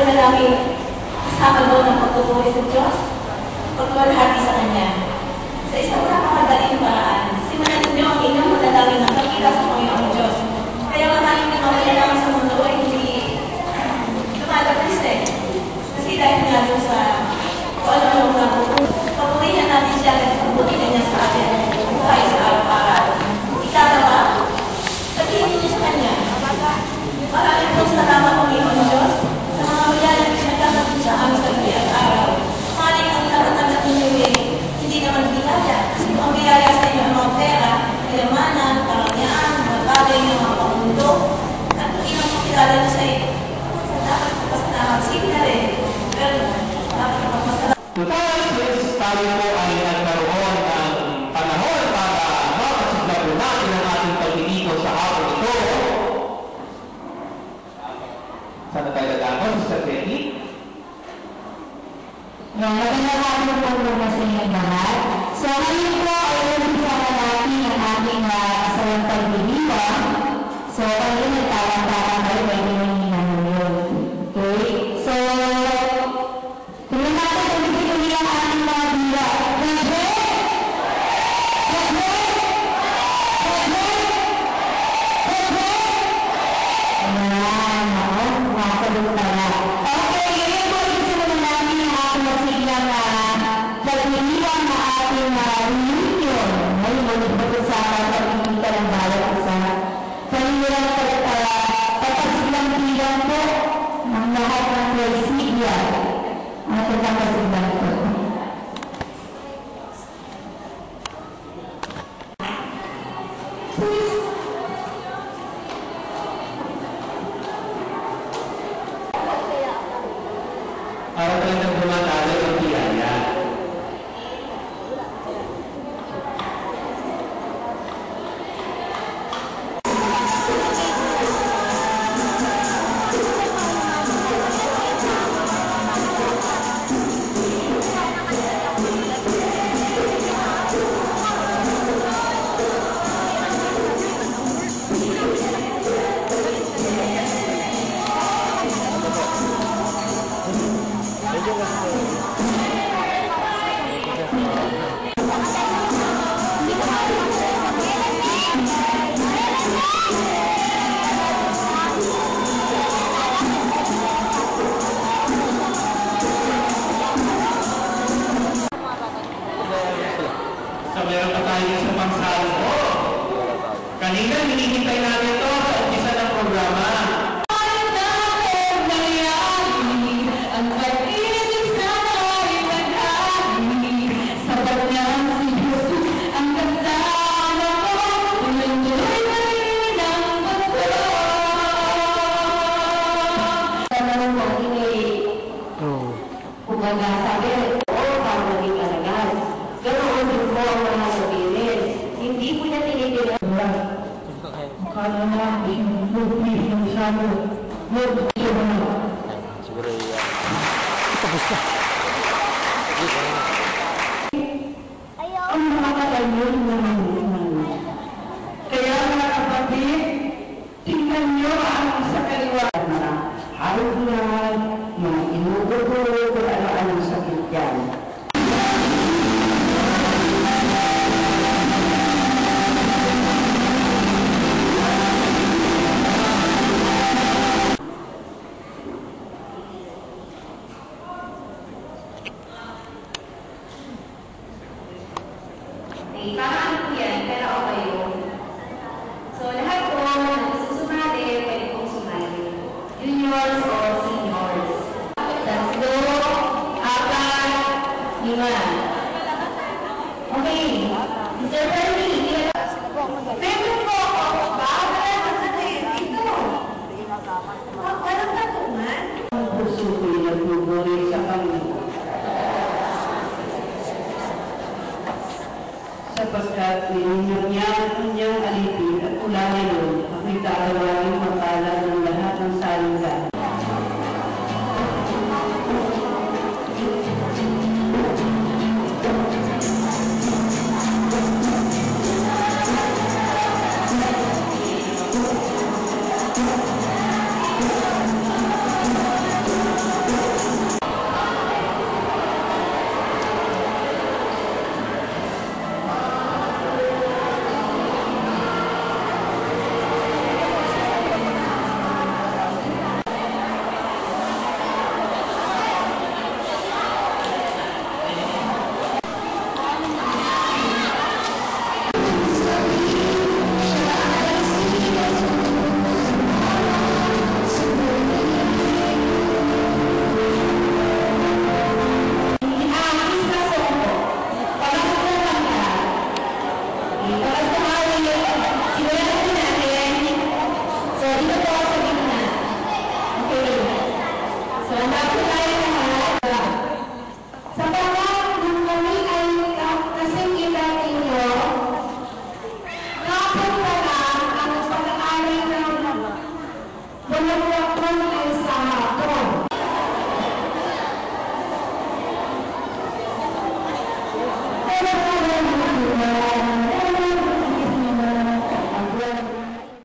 Panalangin kasama doon ng pagtutuloy sa Diyos, pagluwalhati sa Kanya. Sa isang napakadaling paraan, simulan ninyo ang inyong manalangin ng pagkila sa Panginoong Diyos. Kaya maraming nangangailangan sa mundo ay hindi lumalabas kasi dahil nga doon sa kung ano-anong nabubuhay. Pagpurihan natin siya at pagpurihan niya sa atin tayo sa araw-araw. Ikalawa, sabihin ninyo sa Kanya, maraming pong salamat Panginoong Diyos sa mga mayalang pinagkakapit sa amin sa gabi at araw. Maling ang natatanggap ninyo hindi naman biyaya. Kasi kung ang biyaya sa inyo ang mga pera, kayamanan, karangyaan, mga bagay ng mga pamundo, at kung inang makilala nyo sa iyo, dapat magpasalamat. Sige na rin. Pero dapat magpasalamat. Today, tayo po ay nagkaroon ng panahon para makasigla po natin ang ating pagdidito sa hapon ito. Sana tayo nagkakaroon sa Betty? Magandang hapon po muna sa inyo lahat. So, ngayon po ay umpisa na natin ang ating kasawang pagdidito. So, kayo nagtawang-tawang kayo pwede nyo hinanunod. Okay? So, tingnan natin kung sinuli ang ating mga bila. Ready? Ready? Ready? Ayan, ako. Masagot na lang. Okay, ngayon po isimulan natin ang ating masiglang pagdiliwang na ating reunion. Ngayon, magpapasama at pagkikita ng bawat isa. Kanilang pagpasiglang bilang po ang lahat ng presidia. Ang pagpapasiglang po. Para talagang dumatalo ang biyaya. So, meron pa tayo sa pangsalo. Kanina, hinihintay natin ito sa umpisa ng programa. Siguro tapos na. Ang mga kalayon naman. Kaya mga kapatid, tingnan nyo ang sa kaliwa. Harap na, mga inuubo, kung ano-anong sakit yan. Tamaan po yan, pero okay yun. So, lahat po na gusto sumali, pwede pong sumali. Juniors o seniors. Tatlo, apat, 5. Okay. Mr. Fernie, meron po ako. Wala naman sa kayo dito. Walang tatungan. Ang puso ko'y nagbuburi sa Panginoon. Sapagkat nininyo niya ang kanyang alipin at mula ngayon, ako'y tatawa